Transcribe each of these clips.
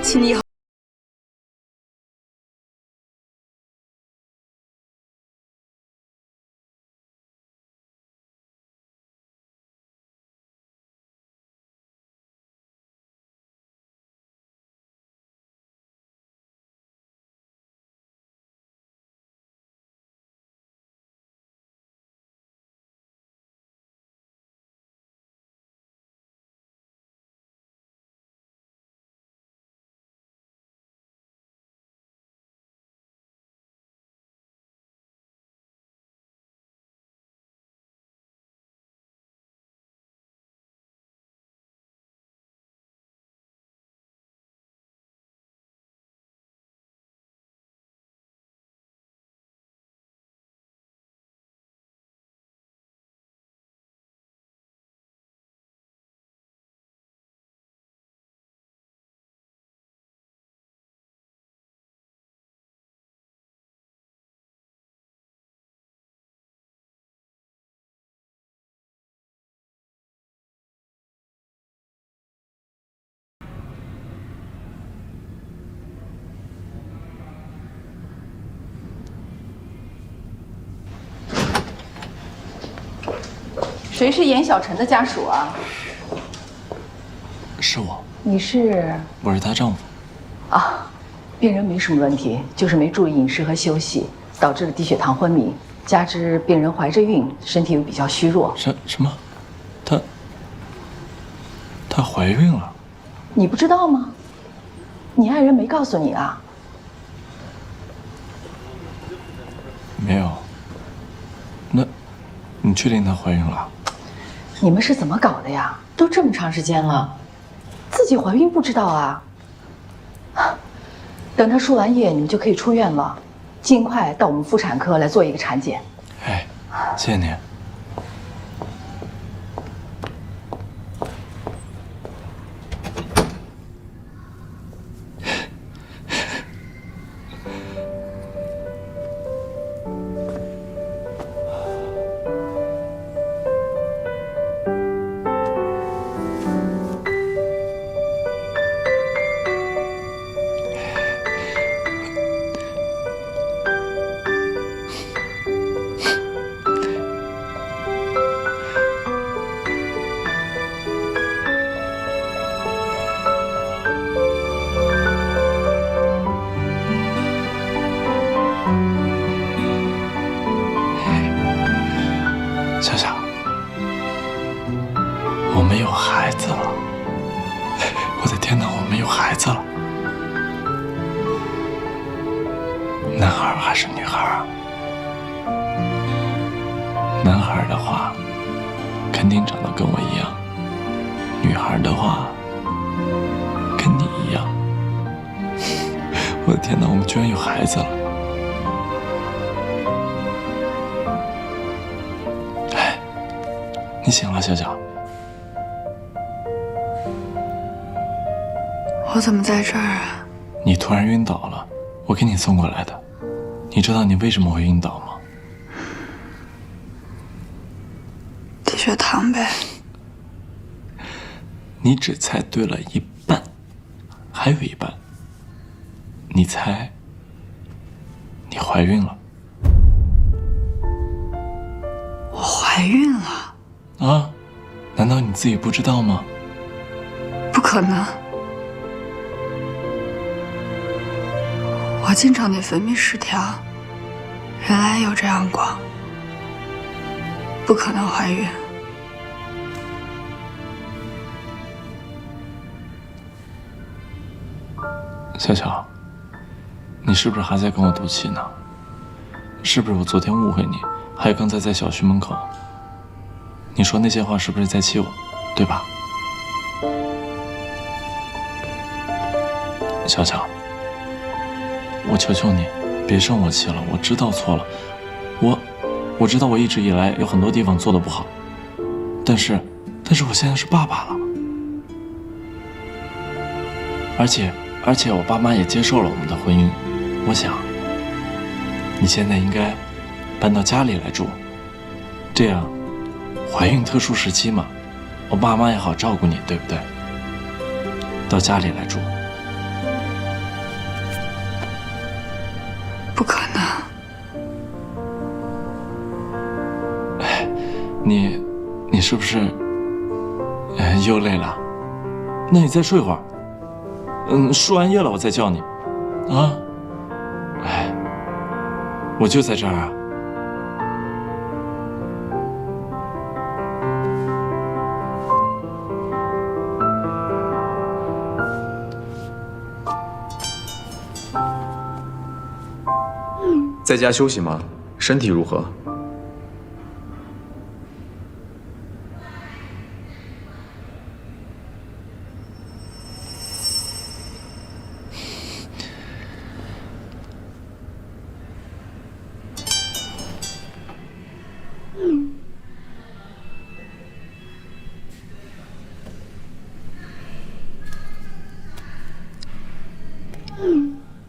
亲你好。谁是严小晨的家属啊？是我。你是？我是她丈夫。啊，病人没什么问题，就是没注意饮食和休息，导致了低血糖昏迷，加之病人怀着孕，身体又比较虚弱。什么？她怀孕了？你不知道吗？你爱人没告诉你啊？没有。那，你确定她怀孕了？你们是怎么搞的呀？都这么长时间了，自己怀孕不知道啊？等她输完液，你们就可以出院了，尽快到我们妇产科来做一个产检。哎，谢谢你。小小，我们有孩子了！我的天哪，我们有孩子了！男孩还是女孩啊？男孩的话，肯定长得跟我一样；女孩的话，跟你一样。我的天哪，我们居然有孩子了！你醒了，小小。我怎么在这儿啊？你突然晕倒了，我给你送过来的。你知道你为什么会晕倒吗？低血糖呗。你只猜对了一半，还有一半。你猜，你怀孕了。我怀孕了？啊？难道你自己不知道吗？不可能，我经常内分泌失调，原来有这样过，不可能怀孕。小小，你是不是还在跟我赌气呢？是不是我昨天误会你？还有刚才在小区门口，你说那些话是不是在气我，对吧？小小，我求求你，别生我气了。我知道错了，我知道我一直以来有很多地方做得不好，但是我现在是爸爸了，而且我爸妈也接受了我们的婚姻。我想，你现在应该搬到家里来住，这样怀孕特殊时期嘛，我爸妈也好照顾你，对不对？到家里来住。不可能。哎，你是不是又累了？那你再睡会儿。输完液了我再叫你。啊？哎，我就在这儿啊。在家休息吗？身体如何？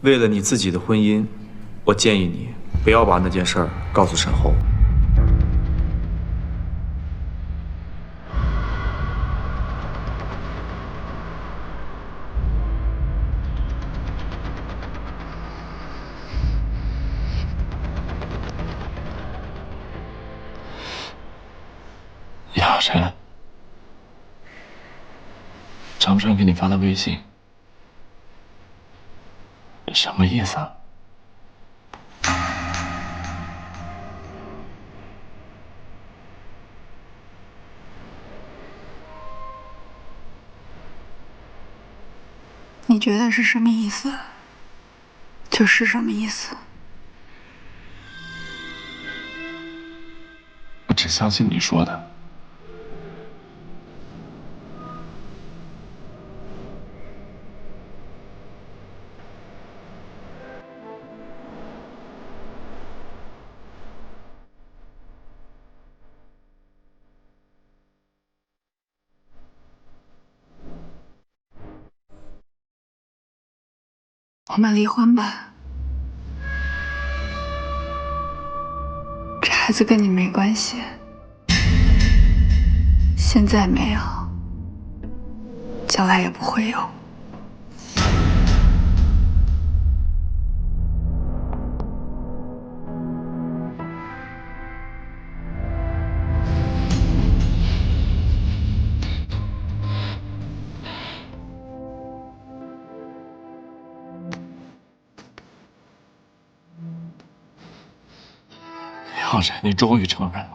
为了你自己的婚姻，我建议你不要把那件事儿告诉沈后。亚晨，张川给你发的微信，什么意思啊？你觉得是什么意思，就是什么意思。我只相信你说的。我们离婚吧，这孩子跟你没关系，现在没有，将来也不会有。亚晨，你终于承认了，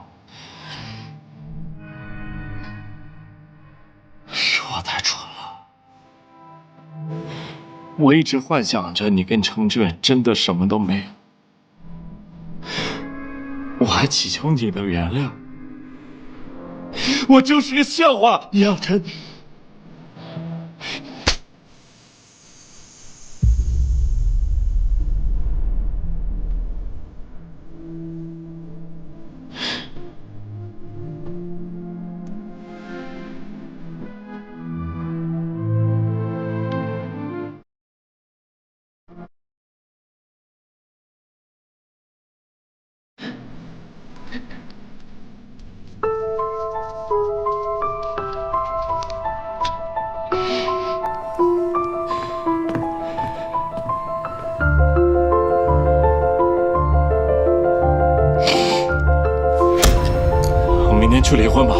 是我太蠢了。我一直幻想着你跟程志远真的什么都没有，我还祈求你的原谅。我就是个笑话，亚晨。明天去离婚吧。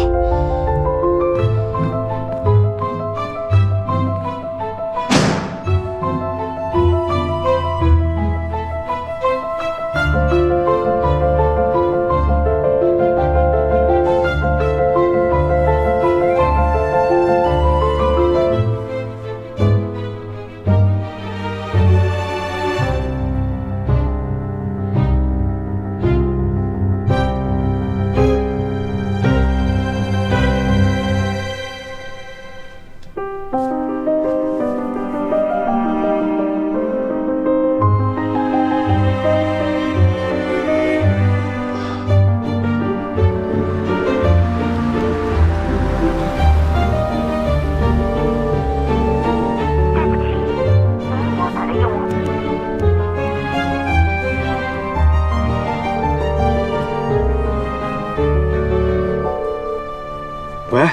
喂，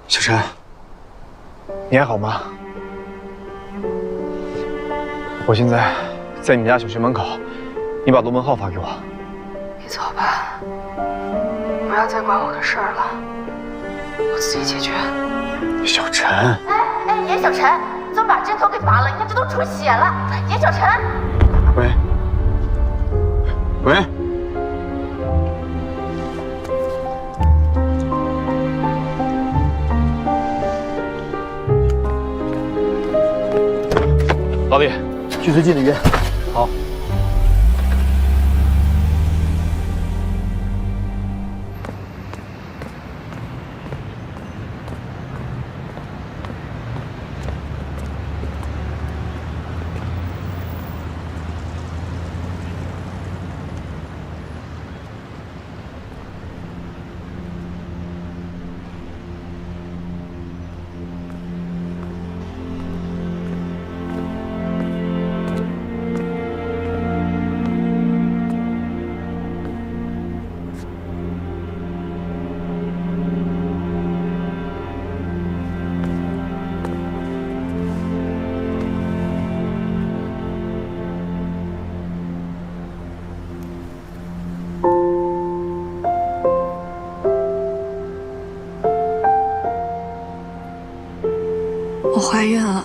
小陈，你还好吗？我现在在你们家小区门口，你把罗文浩发给我。你走吧，不要再管我的事儿了，我自己解决。小陈，哎，严小晨，怎么把针头给拔了？你看这都出血了。严小晨，喂，喂，老李，去最近的医院。好。我怀孕了，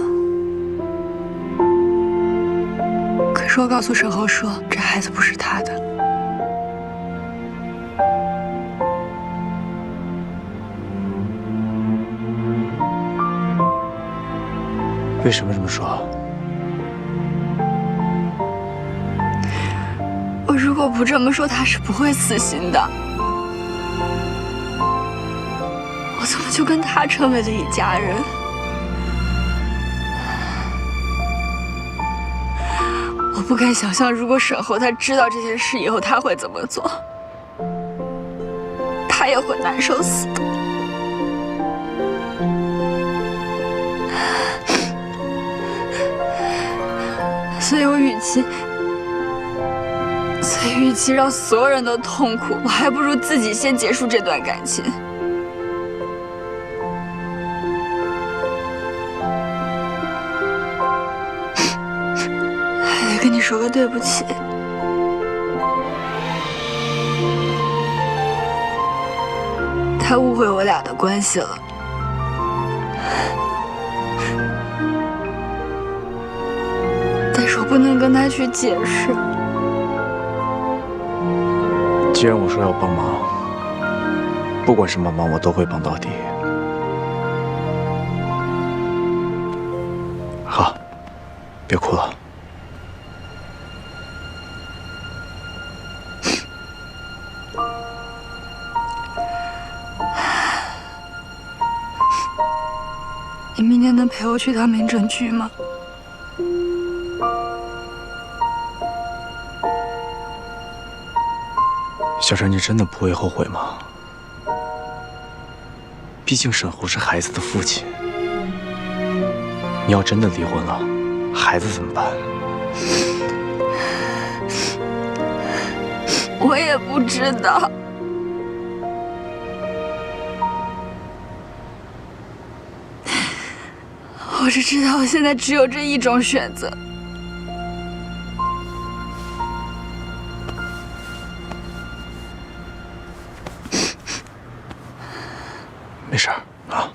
可是我告诉沈后说，这孩子不是他的。为什么这么说？我如果不这么说，他是不会死心的。我怎么就跟他成为了一家人？我不敢想象，如果沈后他知道这件事以后，他会怎么做？他也会难受死的。所以与其让所有人都痛苦，我还不如自己先结束这段感情。还得跟你说个对不起。他误会我俩的关系了。但是我不能跟他去解释。既然我说要帮忙，不管什么忙我都会帮到底。好，别哭了。你明天能陪我去趟民政局吗？小陈，你真的不会后悔吗？毕竟沈侯是孩子的父亲，你要真的离婚了，孩子怎么办？我也不知道。我只知道我现在只有这一种选择。没事儿啊。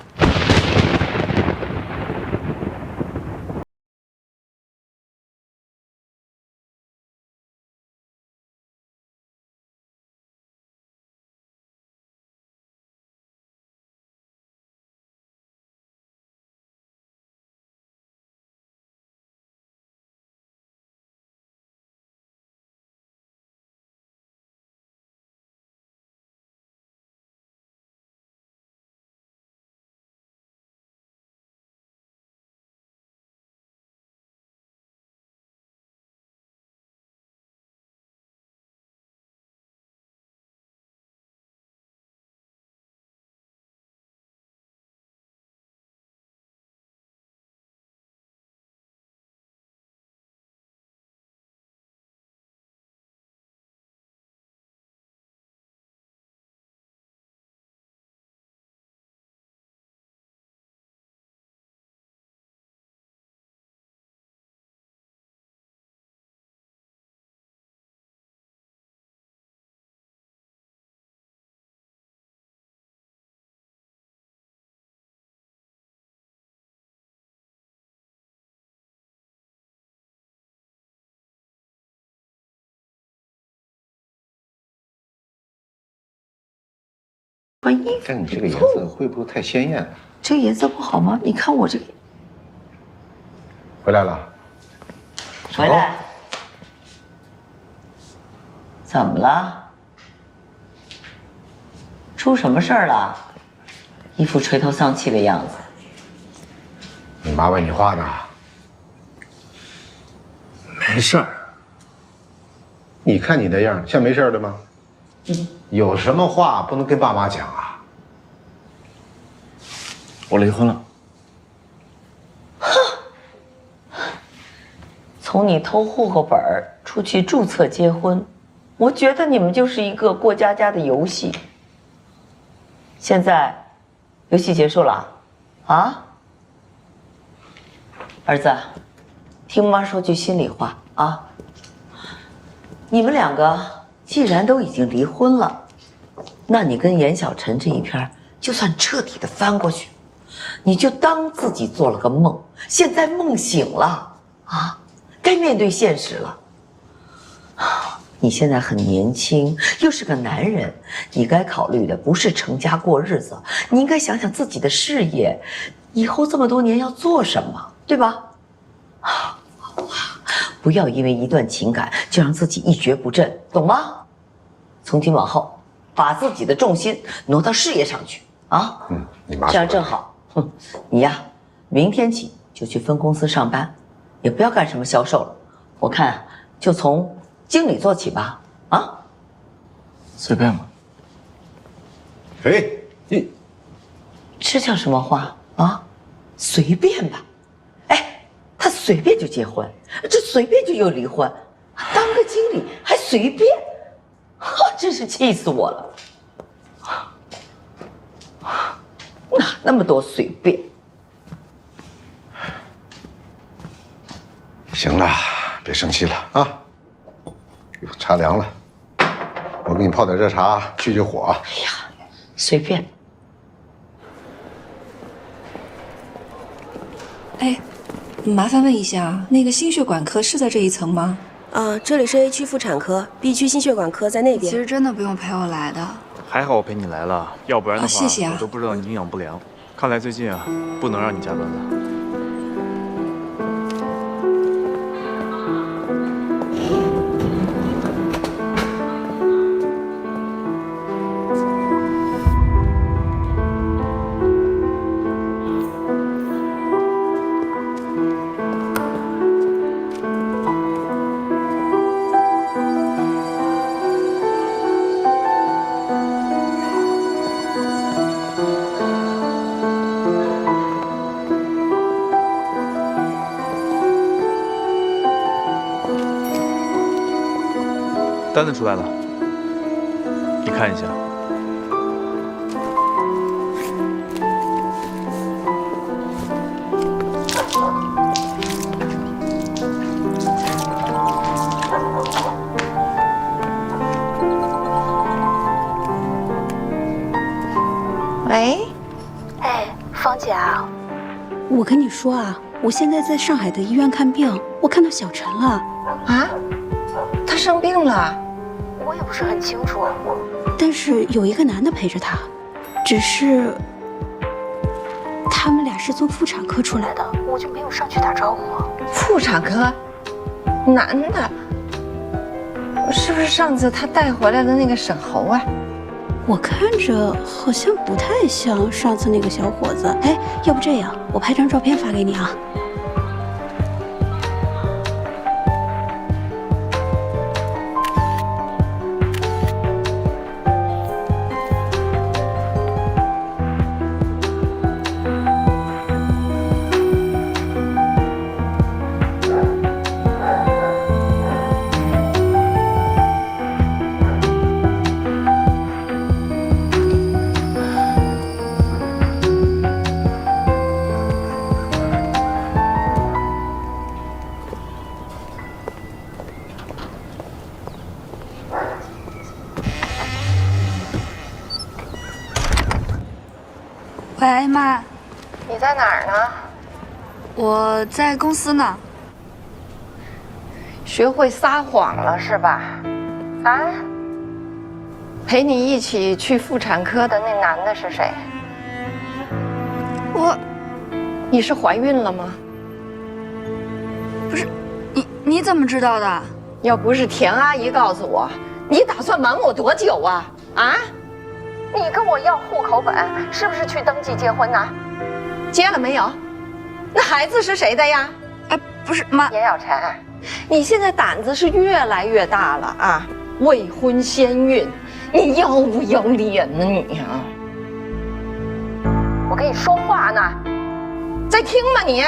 穿衣服。但你这个颜色会不会太鲜艳了？这个颜色不好吗？你看我这个。回来了。回来。怎么了？出什么事儿了？一副垂头丧气的样子。你妈问你话呢？没事儿。你看你那样，像没事的吗？有什么话不能跟爸妈讲啊？我离婚了。从你偷户口本出去注册结婚，我觉得你们就是一个过家家的游戏。现在，游戏结束了，啊？儿子，听妈说句心里话啊，你们两个既然都已经离婚了，那你跟严小晨这一篇就算彻底的翻过去，你就当自己做了个梦，现在梦醒了啊，该面对现实了。你现在很年轻，又是个男人，你该考虑的不是成家过日子，你应该想想自己的事业，以后这么多年要做什么，对吧？不要因为一段情感就让自己一蹶不振，懂吗？从今往后，把自己的重心挪到事业上去啊！你妈这样正好。你呀，明天起就去分公司上班，也不要干什么销售了，我看就从经理做起吧。啊？随便吧。哎，你这叫什么话啊？随便吧。哎，他随便就结婚，这随便就又离婚，当个经理还随便，真是气死我了。哪那么多随便？行了，别生气了啊！茶凉了，我给你泡点热茶去火。哎呀，随便。哎，麻烦问一下，那个心血管科是在这一层吗？这里是 A 区妇产科，B 区心血管科在那边。其实真的不用陪我来的。还好我陪你来了，要不然的话，谢谢啊，我都不知道你营养不良。看来最近啊，不能让你加班了。单子出来了，你看一下。喂，哎，芳姐啊，我跟你说啊，我现在在上海的医院看病，我看到小陈了。啊？他生病了？我也不是很清楚。但是有一个男的陪着他，只是他们俩是从妇产科出来的，我就没有上去打招呼。妇产科，男的，是不是上次他带回来的那个沈侯啊？我看着好像不太像上次那个小伙子。哎，要不这样，我拍张照片发给你啊。喂，妈，你在哪儿呢？我在公司呢。学会撒谎了是吧？啊？陪你一起去妇产科的那男的是谁？你是怀孕了吗？不是，你怎么知道的？要不是田阿姨告诉我，你打算瞒我多久啊？啊？你跟我要户口本，是不是去登记结婚呢？结了没有？那孩子是谁的呀？哎，不是妈，严小晨，你现在胆子是越来越大了啊！未婚先孕，你要不要脸呢你啊？我跟你说话呢，在听吗你？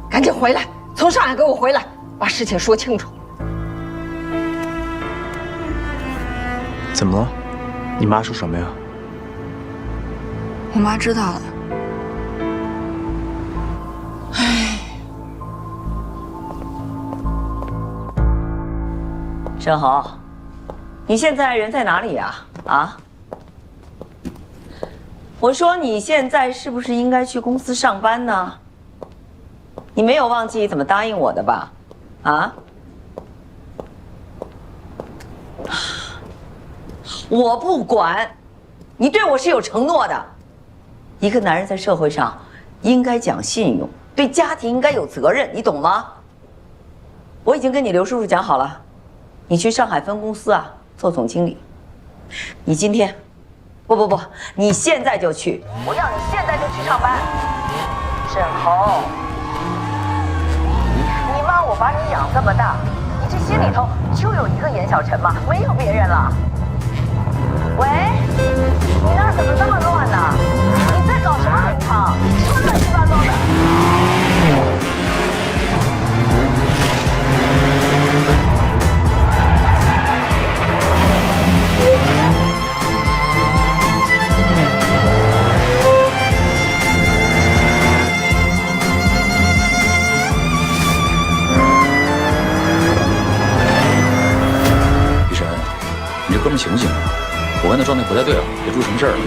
赶紧回来，从上海给我回来，把事情说清楚。怎么了？你妈说什么呀？我妈知道了。沈豪，你现在人在哪里呀？啊？我说你现在是不是应该去公司上班呢？你没有忘记怎么答应我的吧？啊？我不管，你对我是有承诺的。一个男人在社会上应该讲信用，对家庭应该有责任，你懂吗？我已经跟你刘叔叔讲好了，你去上海分公司啊做总经理。你今天，不，你现在就去，我要你现在就去上班。沈豪，你妈我把你养这么大，你这心里头就有一个严小晨吗？没有别人了。喂，你那儿怎么那么乱呢？你在搞什么名堂？什么乱七八糟的？雨辰，你这哥们醒不醒啊？我看他状态不太对啊，别出什么事儿了。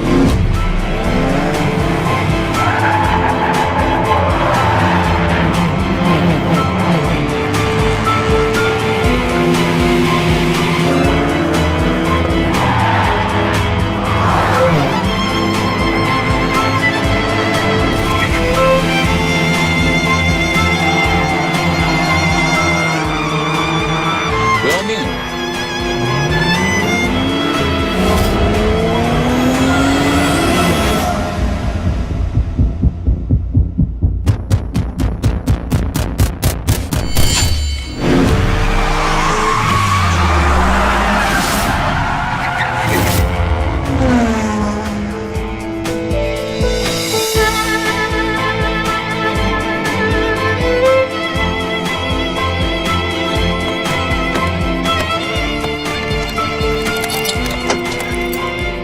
不要命啊！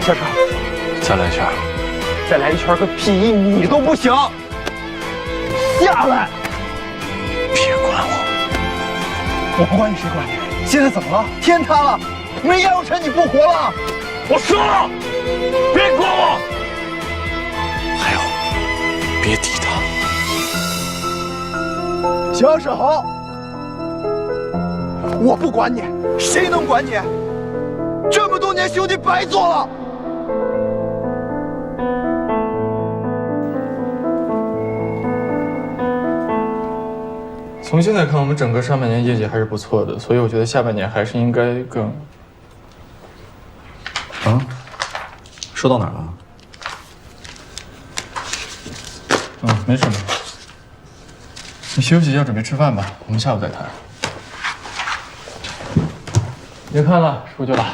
下车，再来一圈，再来一圈个屁！1米都不行！下来！别管我！我不管你，谁管你？现在怎么了？天塌了！没杨有成，你不活了！我说了，别管我！还有，别抵他！行，沈豪，我不管你，谁能管你？这么多年兄弟白做了。从现在看，我们整个上半年业绩还是不错的，所以我觉得下半年还是应该更……啊？说到哪儿了？没什么。你休息一下，准备吃饭吧，我们下午再谈。别看了，出去了。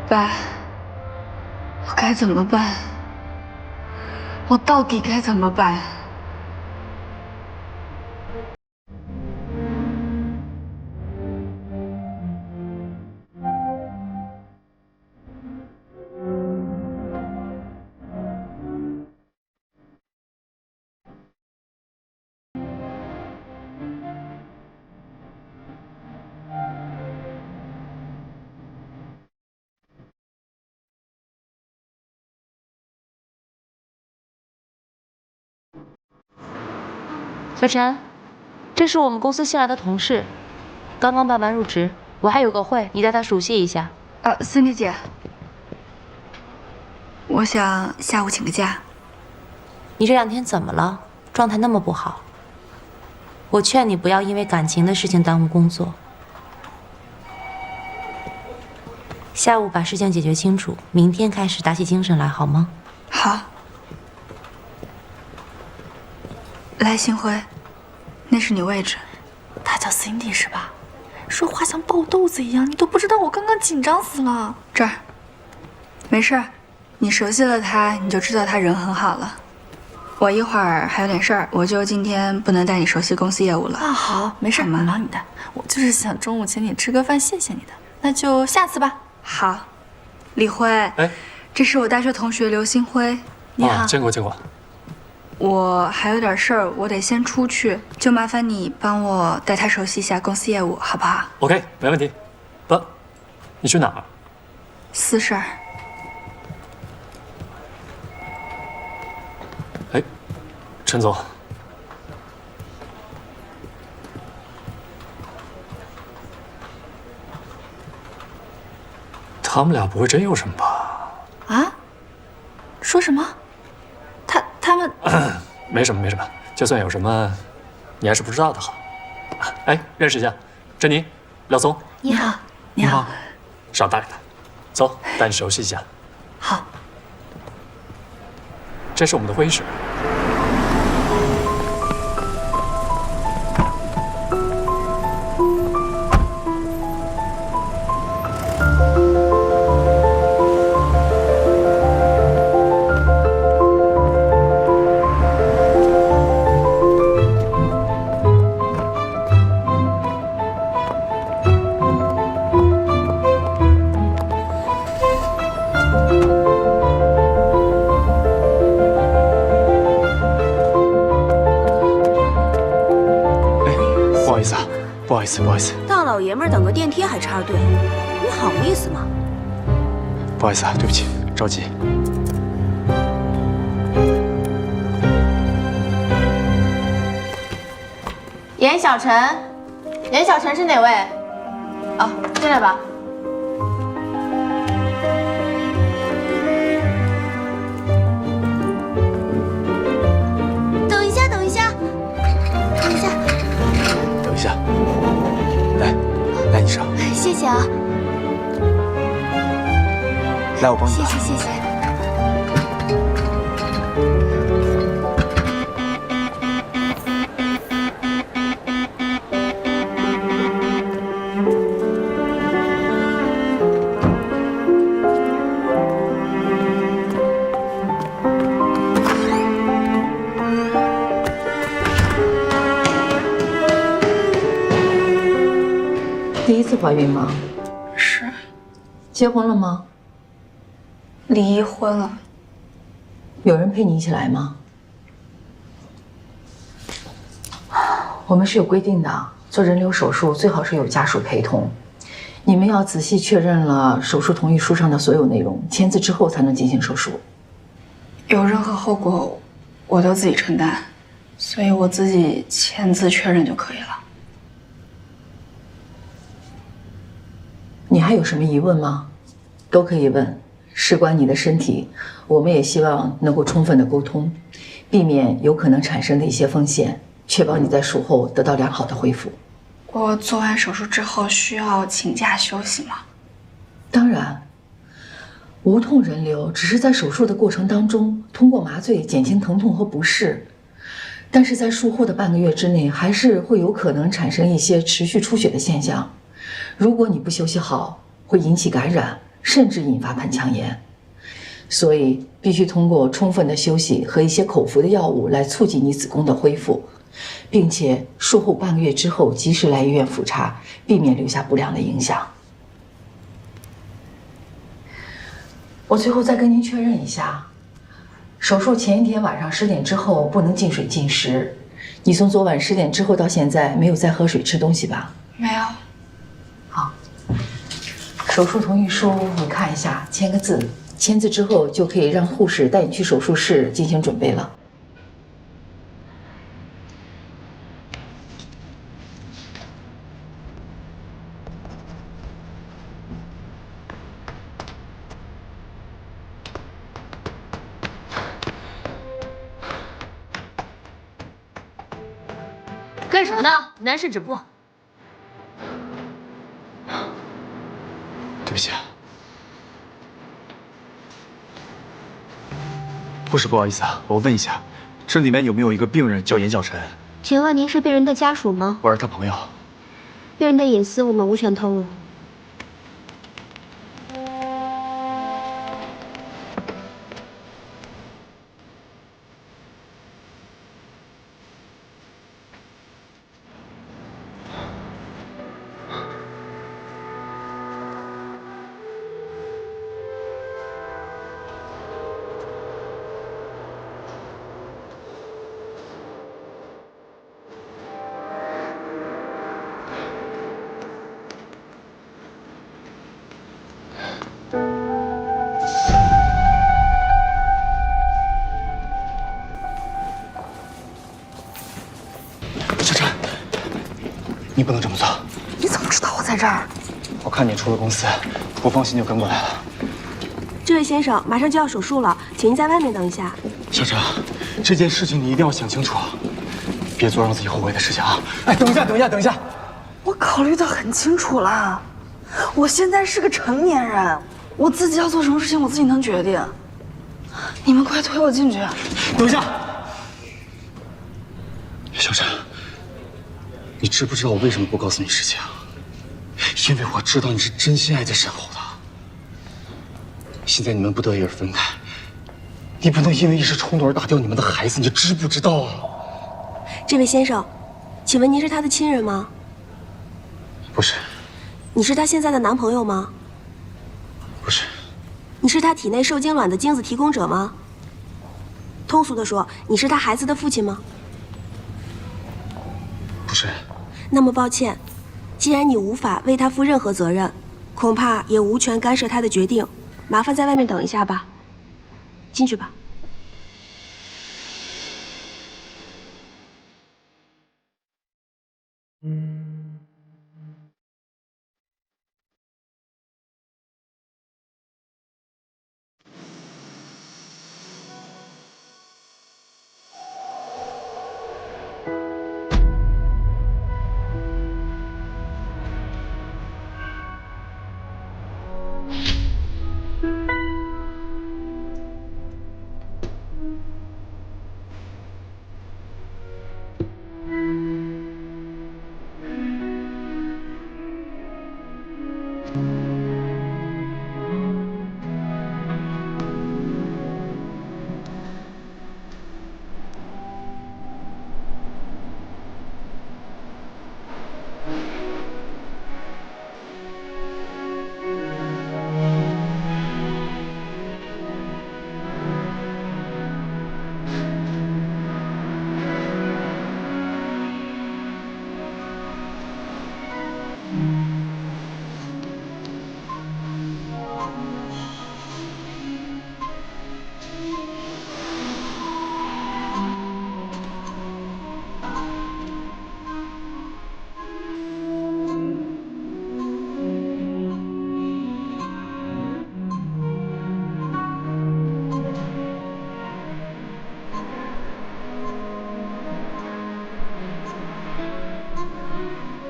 爸，我该怎么办？我到底该怎么办？小陈，这是我们公司新来的同事，刚刚办完入职，我还有个会，你带他熟悉一下。Cindy 姐，我想下午请个假。你这2天怎么了？状态那么不好。我劝你不要因为感情的事情耽误工作。下午把事情解决清楚，明天开始打起精神来，好吗？好。来，星辉，那是你位置。她叫 Cindy 是吧？说话像爆豆子一样，你都不知道我刚刚紧张死了。这儿，没事儿，你熟悉了她，你就知道她人很好了。我一会儿还有点事儿，我就今天不能带你熟悉公司业务了。啊，好，没事，我忙你的。我就是想中午请你吃个饭，谢谢你的。那就下次吧。好，李辉，哎，这是我大学同学刘星辉。你好，见过见过。我还有点事儿，我得先出去，就麻烦你帮我带他熟悉一下公司业务，好不好 ？OK， 没问题。不，你去哪儿？私事儿。哎，陈总，他们俩不会真有什么吧？啊？说什么？他们没什么没什么，就算有什么，你还是不知道的好。哎，认识一下，珍妮、廖松。你好，你好。少带他，走，带你熟悉一下。好。这是我们的会议室。不好意思，大老爷们儿等个电梯还插队，你好意思吗？不好意思啊，对不起，着急。严小晨，严小晨是哪位？哦，进来吧。等一下，等一下，等一下。等一下，来，你上。谢谢啊。来，我帮你。谢谢，谢谢。第一次怀孕吗？是。结婚了吗？离婚了。有人陪你一起来吗？我们是有规定的，做人流手术最好是有家属陪同。你们要仔细确认了手术同意书上的所有内容，签字之后才能进行手术。有任何后果，我都自己承担，所以我自己签字确认就可以了。你还有什么疑问吗？都可以问，事关你的身体，我们也希望能够充分的沟通，避免有可能产生的一些风险，确保你在术后得到良好的恢复。我做完手术之后需要请假休息吗？当然，无痛人流只是在手术的过程当中通过麻醉减轻疼痛和不适，但是在术后的半个月之内，还是会有可能产生一些持续出血的现象。如果你不休息好，会引起感染，甚至引发盆腔炎。所以必须通过充分的休息和一些口服的药物来促进你子宫的恢复，并且术后半个月之后及时来医院复查，避免留下不良的影响。我最后再跟您确认一下，手术前一天晚上10点之后不能进水进食。你从昨晚10点之后到现在没有再喝水吃东西吧？没有。好，手术同意书你看一下，签个字。签字之后就可以让护士带你去手术室进行准备了。干什么呢？男士止步。对不起。护士，不好意思啊，我问一下，这里面有没有一个病人叫严小晨？请问您是病人的家属吗？我是他朋友。病人的隐私我们无权透露。你不能这么做。你怎么知道我在这儿？我看你出了公司，不放心就跟过来了。这位先生，马上就要手术了，请您在外面等一下。小陈，这件事情你一定要想清楚，别做让自己后悔的事情啊！哎，等一下，等一下，等一下！我考虑得很清楚了，我现在是个成年人，我自己要做什么事情我自己能决定。你们快推我进去！等一下，小陈。你知不知道我为什么不告诉你事情？因为我知道你是真心爱着沈侯的。现在你们不得已而分开，你不能因为一时冲动而打掉你们的孩子，你知不知道啊？这位先生，请问您是他的亲人吗？不是。你是他现在的男朋友吗？不是。你是他体内受精卵的精子提供者吗？通俗的说，你是他孩子的父亲吗？不是。那么抱歉，既然你无法为他负任何责任，恐怕也无权干涉他的决定。麻烦在外面等一下吧，进去吧。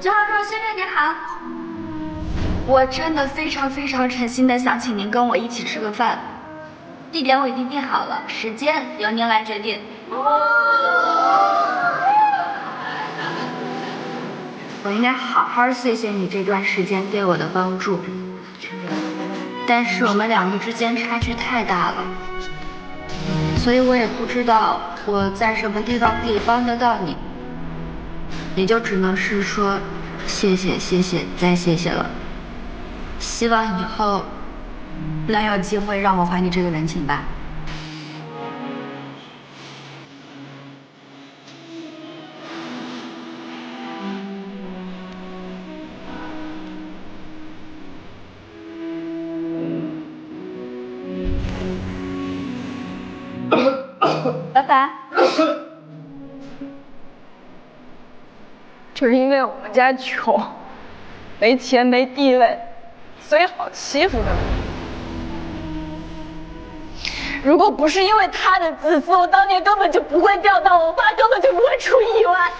张先生您好，我真的非常诚心的想请您跟我一起吃个饭，地点我已经定好了，时间由您来决定。我应该好好谢谢你这段时间对我的帮助。但是我们两个之间差距太大了，所以我也不知道我在什么地方可以帮得到你，也就只能是说谢谢谢谢再谢谢了。希望以后能有机会让我还你这个人情吧。拜拜。就是因为我们家穷，没钱没地位，所以好欺负的。如果不是因为他的自私，我当年根本就不会钓到，我爸根本就不会出意外。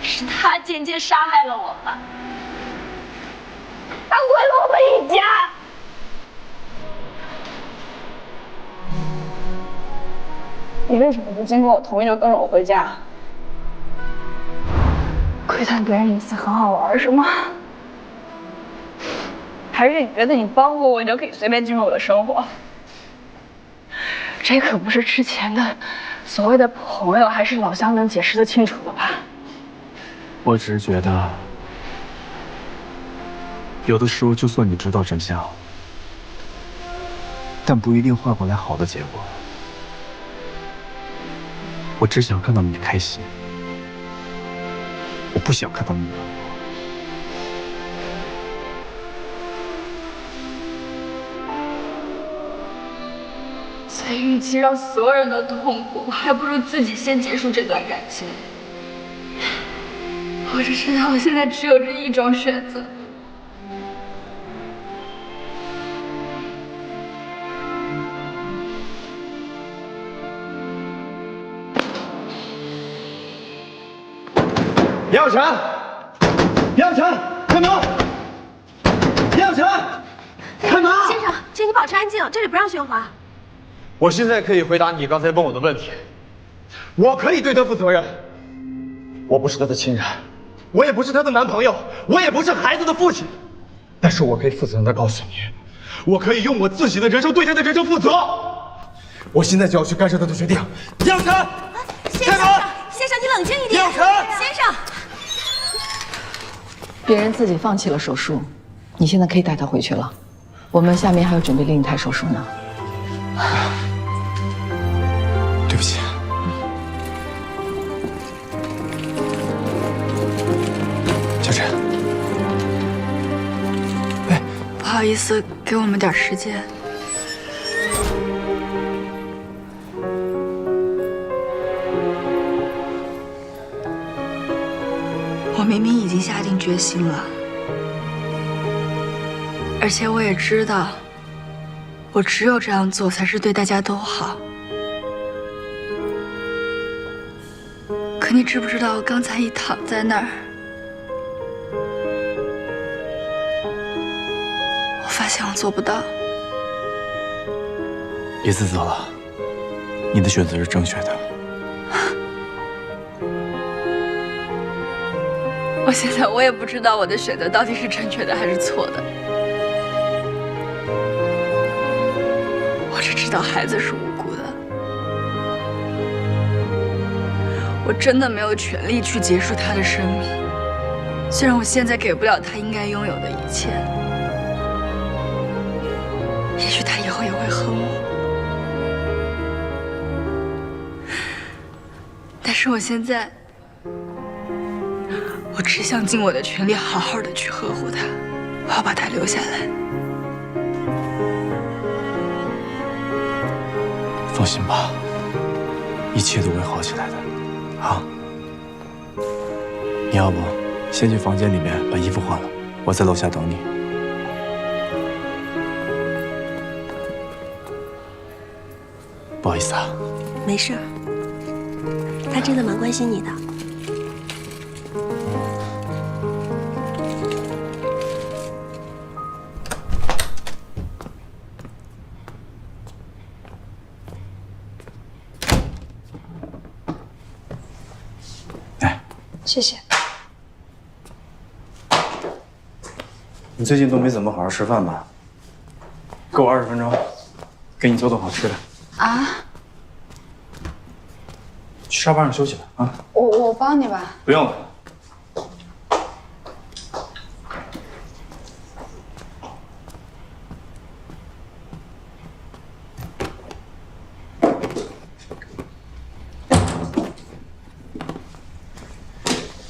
是他间接杀害了我爸，他毁了我们一家。你为什么不经过我同意就跟着我回家？窥探别人隐私很好玩是吗？还是你觉得你帮过我，你就可以随便进入我的生活？这可不是之前的所谓的朋友还是老乡能解释得清楚的吧？我只是觉得，有的时候就算你知道真相，但不一定换回来好的结果。我只想看到你开心，我不想看到你难过。所以，与其让所有人都痛苦，还不如自己先结束这段感情。我只知道，我现在只有这一种选择。杨小晨，杨小晨，开门！杨小晨，开门！先生，请你保持安静，这里不让喧哗。我现在可以回答你刚才问我的问题，我可以对他负责任。我不是他的亲人，我也不是他的男朋友，我也不是孩子的父亲，但是我可以负责任的告诉你，我可以用我自己的人生对他的人生负责。我现在就要去干涉他的决定。杨晨，先生，先生，你冷静一点。杨晨，先生。别人自己放弃了手术，你现在可以带他回去了。我们下面还要准备另一台手术呢。对不起。小晨，不好意思，给我们点时间。我明明已经下定决心了，而且我也知道，我只有这样做才是对大家都好。可你知不知道，我刚才一躺在那儿，我发现我做不到。别自责了，你的选择是正确的。我现在我也不知道我的选择到底是正确的还是错的。我只知道孩子是无辜的，我真的没有权利去结束他的生命。虽然我现在给不了他应该拥有的一切，也许他以后也会恨我，但是我现在。我只想尽我的全力，好好的去呵护他，我要把他留下来。放心吧，一切都会好起来的，啊！你要不先去房间里面把衣服换了，我在楼下等你。不好意思啊。没事，他真的蛮关心你的。谢谢。你最近都没怎么好好吃饭吧？给我20分钟，给你做顿好吃的。啊？去沙发上休息吧。啊，我帮你吧。不用了。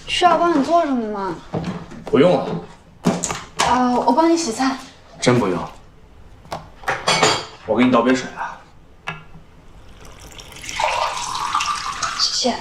需要帮你做什么吗？不用了。我帮你洗菜。真不用。我给你倒杯水啊。谢谢。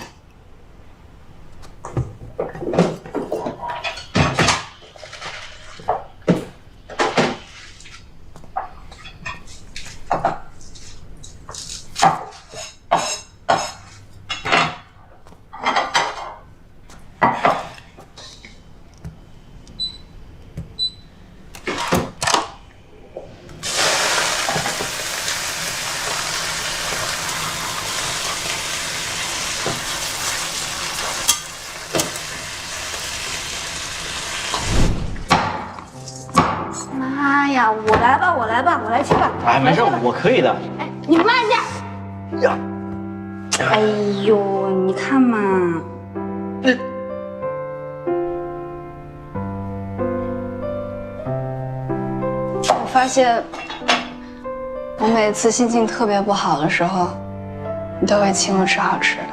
妈呀，我来吧，我来吃吧。哎，没事，我可以的。哎，你慢点。呀，哎呦，你看嘛。我发现，我每次心情特别不好的时候，你都会请我吃好吃的。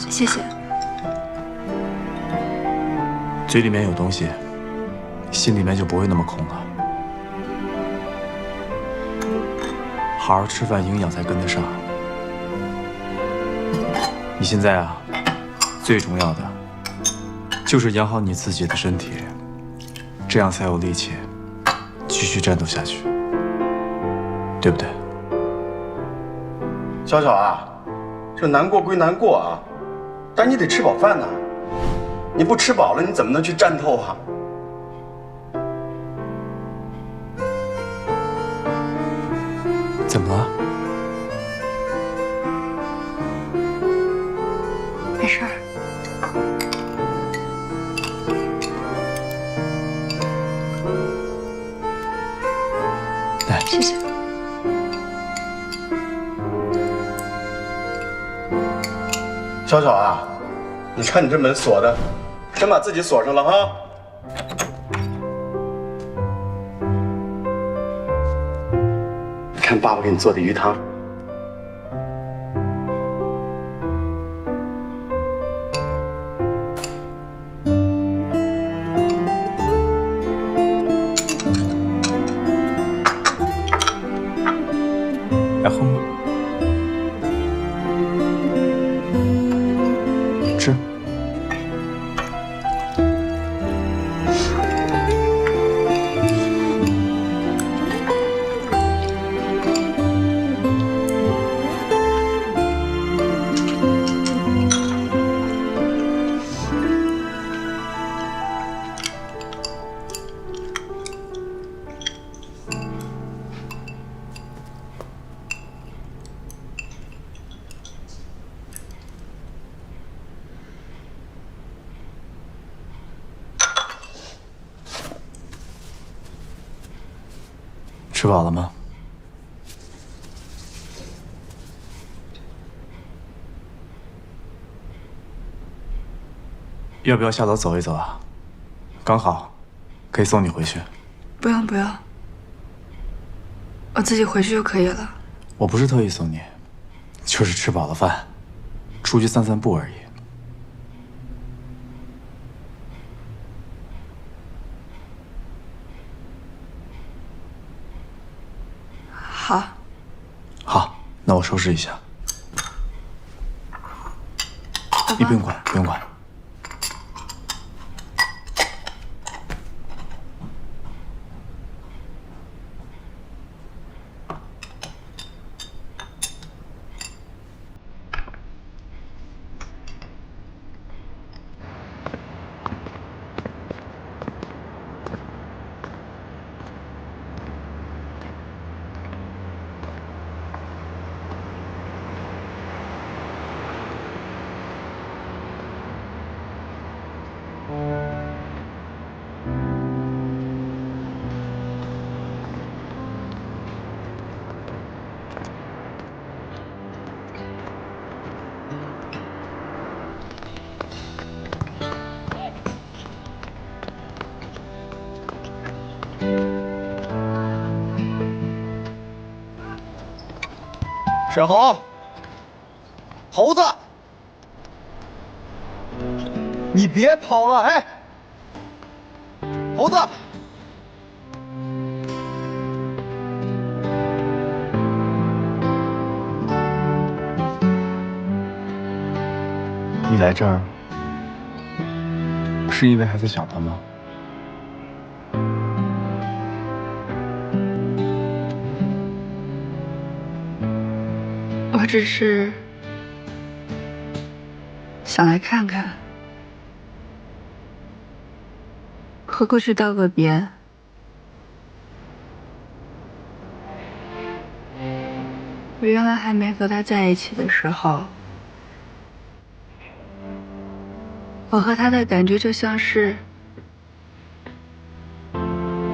谢谢。嘴里面有东西，心里面就不会那么空了。好好吃饭，营养才跟得上。你现在啊，最重要的就是养好你自己的身体，这样才有力气继续战斗下去，对不对？小小啊，这难过归难过啊，但你得吃饱饭呐。你不吃饱了，你怎么能去战斗啊？怎么了？没事儿。来，谢谢。小小啊，你看你这门锁的，真把自己锁上了哈。你看爸爸给你做的鱼汤。要喝吗？吃。吃饱了吗？要不要下楼走一走啊？刚好，可以送你回去。不用不用，我自己回去就可以了。我不是特意送你，就是吃饱了饭，出去散散步而已。好。好，那我收拾一下。你不用管，不用管。沈豪，猴子，你别跑了，哎，猴子。你来这儿是因为还在想他吗？我只是想来看看，和过去道个别。我原来还没和他在一起的时候，我和他的感觉就像是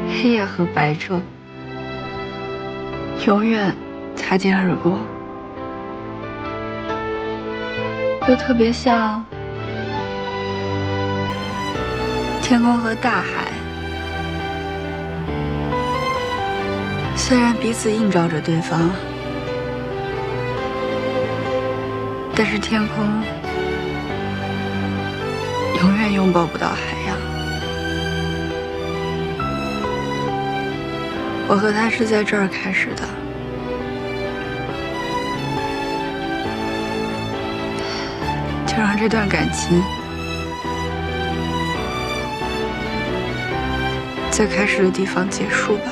黑夜和白昼，永远擦肩而过，又特别像天空和大海，虽然彼此映照着对方，但是天空永远拥抱不到海洋。我和他是在这儿开始的，就让这段感情在开始的地方结束吧。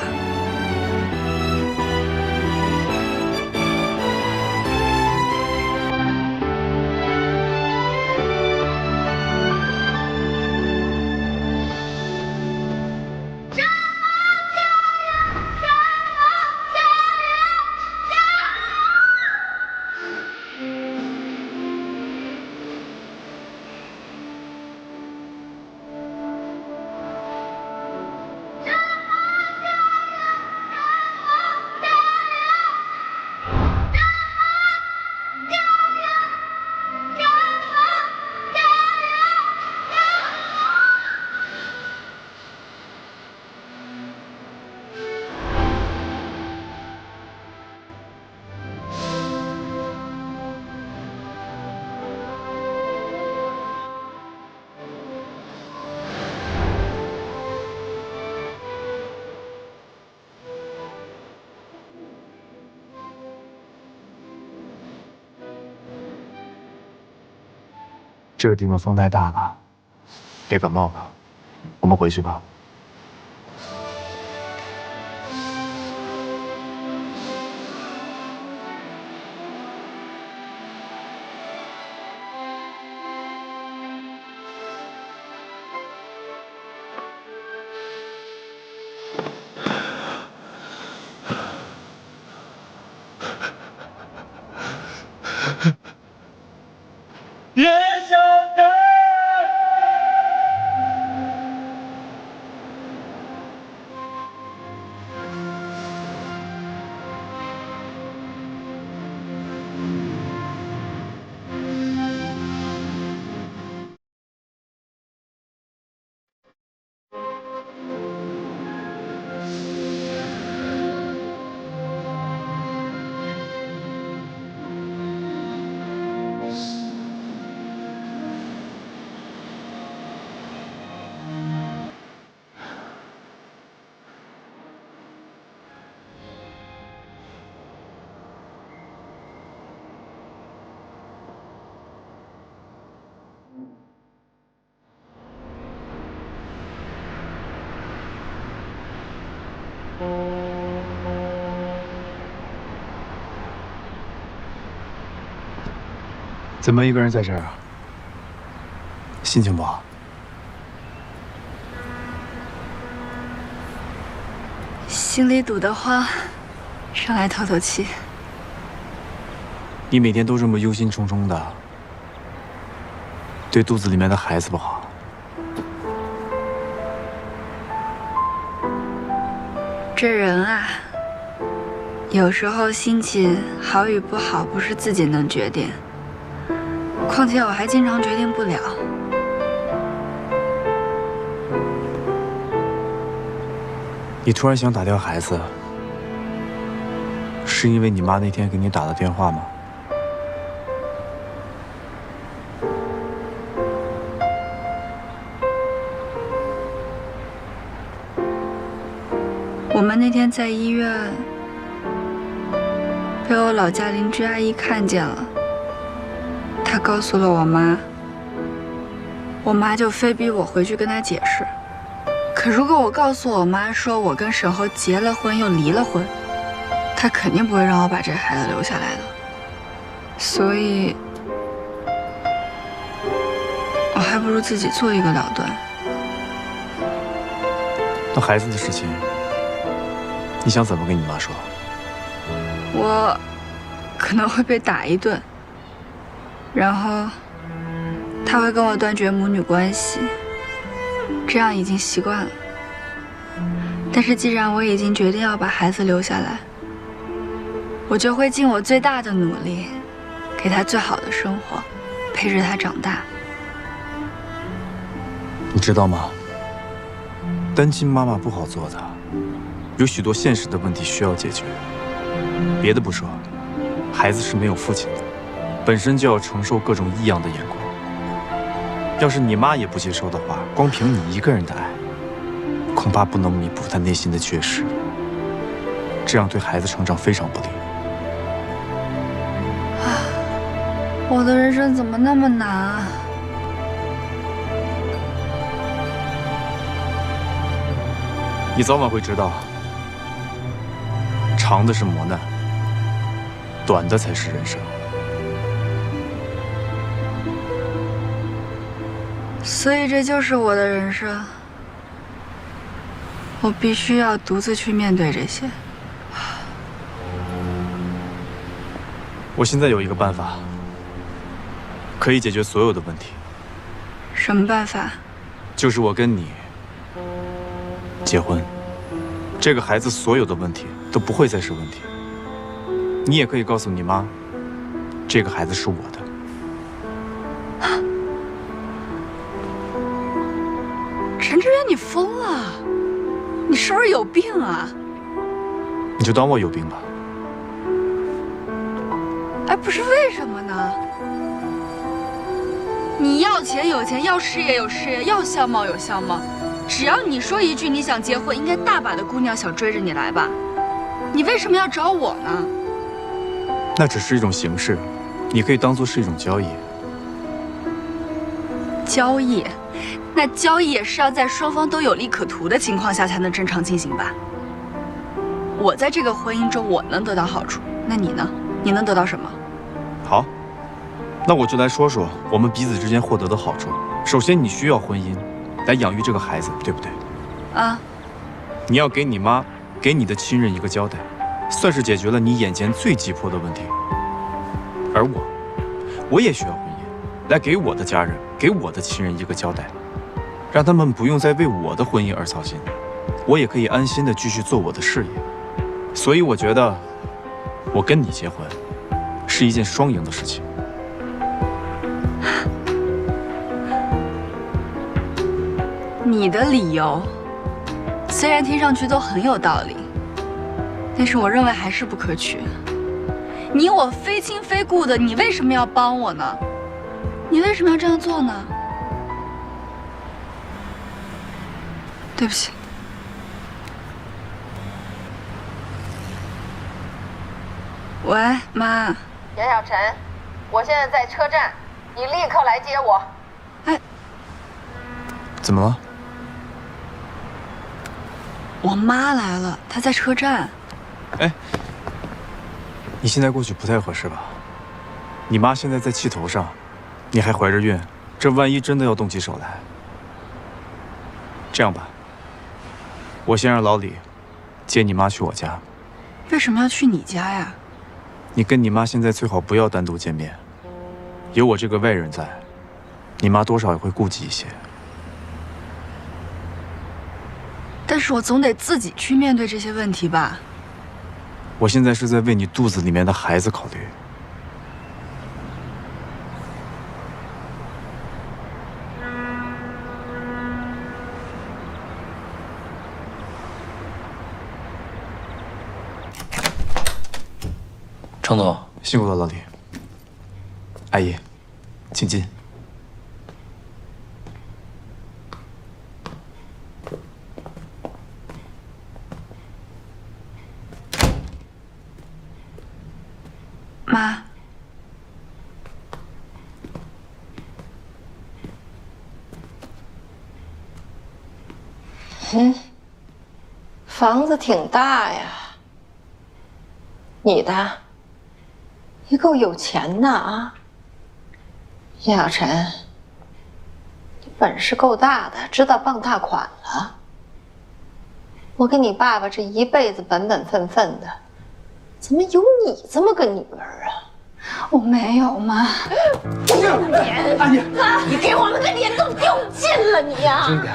这个地方风太大了，别感冒了。我们回去吧。严小晨，怎么一个人在这儿啊？心情不好？心里堵得慌，上来透透气。你每天都这么忧心忡忡的，对肚子里面的孩子不好。这人啊，有时候心情好与不好不是自己能决定，况且我还经常决定不了。你突然想打掉孩子，是因为你妈那天给你打的电话吗？我们那天在医院被我老家邻居阿姨看见了，她告诉了我妈，我妈就非逼我回去跟她解释。可如果我告诉我妈说我跟沈侯结了婚又离了婚，她肯定不会让我把这孩子留下来的。所以，我还不如自己做一个了断。那孩子的事情，你想怎么跟你妈说？我可能会被打一顿，然后她会跟我断绝母女关系，这样已经习惯了。但是既然我已经决定要把孩子留下来，我就会尽我最大的努力，给他最好的生活，陪着他长大。你知道吗？单亲妈妈不好做的，有许多现实的问题需要解决。别的不说，孩子是没有父亲的，本身就要承受各种异样的眼光。要是你妈也不接受的话，光凭你一个人的爱，恐怕不能弥补她内心的缺失。这样对孩子成长非常不利。我的人生怎么那么难啊？你早晚会知道，长的是磨难，短的才是人生。所以这就是我的人生，我必须要独自去面对这些。我现在有一个办法，可以解决所有的问题。什么办法？就是我跟你结婚，这个孩子所有的问题都不会再是问题。你也可以告诉你妈，这个孩子是我的。陈志远，你疯了！你是不是有病啊？你就当我有病吧。哎，不是，为什么呢？你要钱有钱，要事业有事业，要相貌有相貌。只要你说一句你想结婚，应该大把的姑娘想追着你来吧？你为什么要找我呢？那只是一种形式，你可以当做是一种交易。交易？那交易也是要在双方都有利可图的情况下才能正常进行吧？我在这个婚姻中我能得到好处，那你呢？你能得到什么？好，那我就来说说我们彼此之间获得的好处。首先，你需要婚姻来养育这个孩子，对不对？啊。你要给你妈、给你的亲人一个交代，算是解决了你眼前最急迫的问题。而我也需要婚姻，来给我的家人、给我的亲人一个交代，让他们不用再为我的婚姻而操心，我也可以安心的继续做我的事业。所以我觉得，我跟你结婚是一件双赢的事情。你的理由虽然听上去都很有道理，但是我认为还是不可取。你我非亲非故的，你为什么要帮我呢？你为什么要这样做呢？对不起。喂，妈。严小晨，我现在在车站，你立刻来接我。哎，怎么了？我妈来了，她在车站。哎，你现在过去不太合适吧？你妈现在在气头上，你还怀着孕，这万一真的要动起手来，这样吧，我先让老李接你妈去我家。为什么要去你家呀？你跟你妈现在最好不要单独见面，有我这个外人在，你妈多少也会顾忌一些。但是我总得自己去面对这些问题吧。我现在是在为你肚子里面的孩子考虑。程总，辛苦了，老李。阿姨，请进。妈，房子挺大呀，你的，你够有钱的啊。叶小晨，你本事够大的，知道傍大款了。我跟你爸爸这一辈子本本分分的，怎么有你这么个女儿啊？我没有，妈。脸，阿姨，你给我们的脸都丢尽了，你呀！轻点。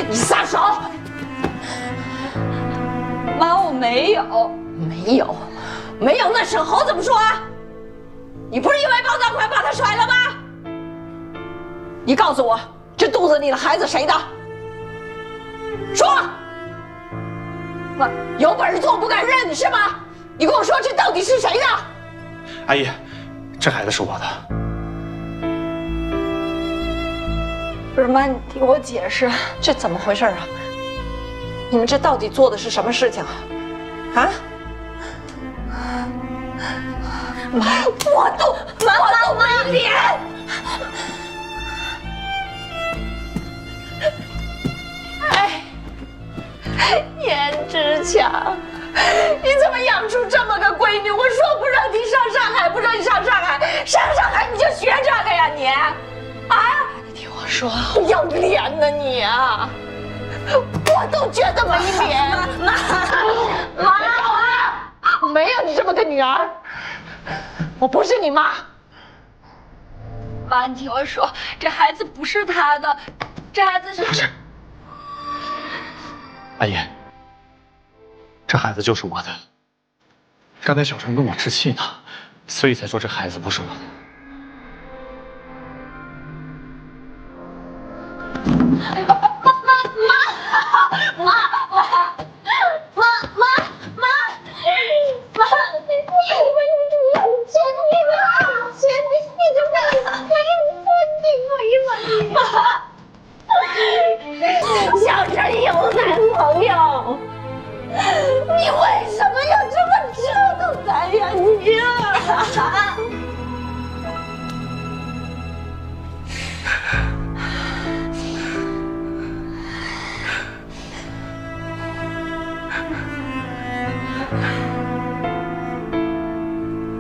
你撒手！妈，我没有，没有，那沈侯怎么说啊？你不是因为傍大款把他甩了吗？你告诉我，这肚子里的孩子谁的？说！妈，有本事做不敢认是吗？你跟我说，这到底是谁的？阿姨，这孩子是我的。不是妈，你听我解释，这怎么回事啊？你们这到底做的是什么事情啊？啊？妈，我都没脸！哎，颜之强，你怎么养出这么个闺女？我说不让你上上海，不让你上上海，上海你就学这个呀你？啊？你听我说，不要脸呢你啊！我都觉得没脸。妈，我没有你这么个女儿，我不是你妈。妈，你听我说，这孩子不是他的，这孩子是……不是，阿姨，这孩子就是我的。刚才小陈跟我置气呢，所以才说这孩子不是我的。小陈有男朋友，你为什么要这么折腾咱呀你啊？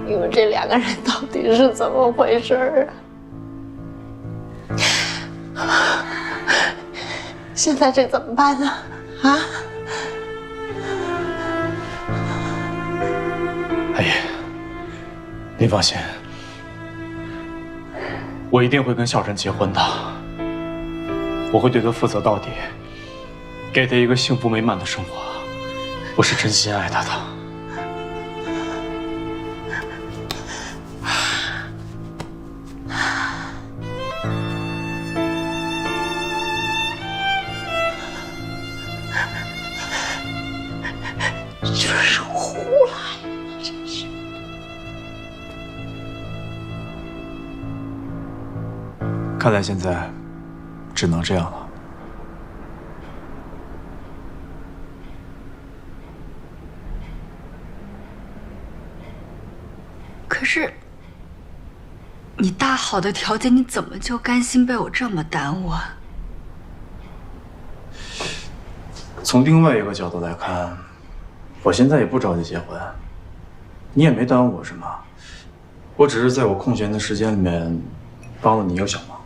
你们这两个人到底是怎么回事啊？现在这怎么办呢？啊？阿姨，您放心，我一定会跟小陈结婚的。我会对他负责到底，给他一个幸福美满的生活。我是真心爱他的。就是胡来了，真是。看来现在只能这样了。可是，你大好的条件，你怎么就甘心被我这么耽误啊？从另外一个角度来看，我现在也不着急结婚，你也没耽误我什么，我只是在我空闲的时间里面帮了你一个小忙。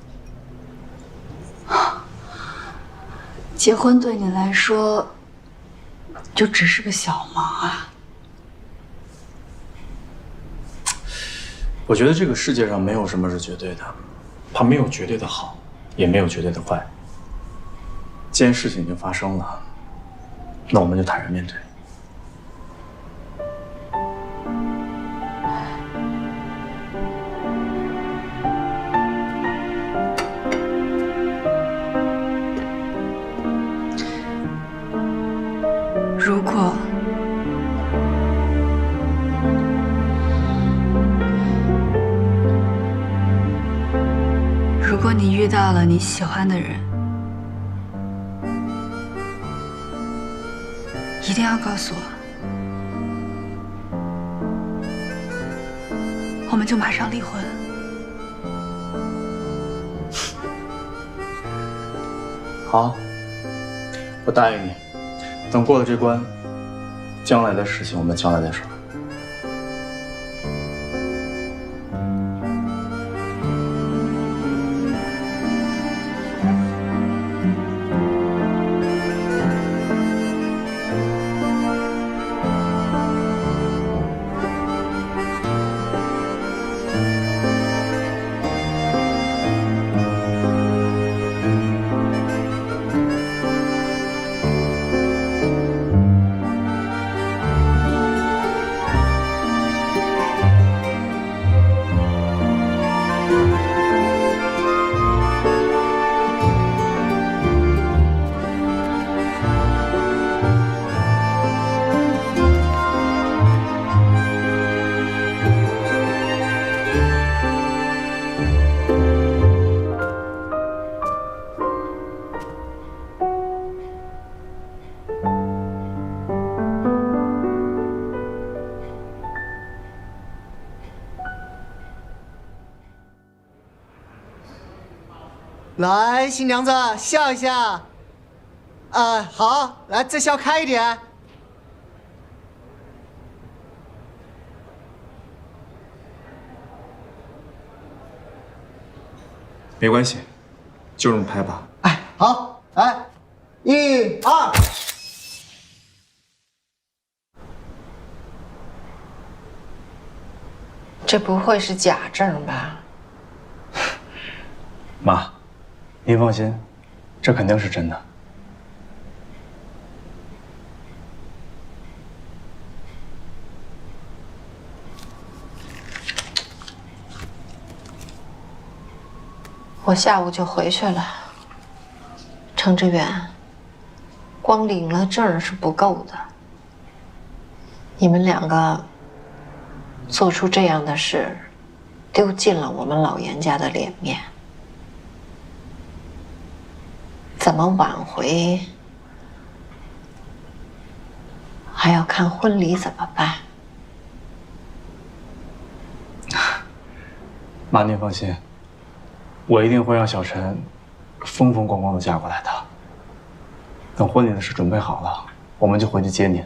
结婚对你来说，就只是个小忙啊？我觉得这个世界上没有什么是绝对的，它没有绝对的好，也没有绝对的坏。既然事情已经发生了，那我们就坦然面对。果你遇到了你喜欢的人，一定要告诉我，我们就马上离婚。好，我答应你，等过了这关，将来的事情我们将来再说。来，新娘子笑一下。好，来再笑开一点。没关系，就这么拍吧。好，来，1、2。这不会是假证吧？妈，您放心，这肯定是真的。我下午就回去了。程志远，光领了证是不够的。你们两个做出这样的事，丢尽了我们老严家的脸面。怎么挽回，还要看婚礼怎么办。妈，您放心，我一定会让小陈风风光光的嫁过来的。等婚礼的事准备好了，我们就回去接您。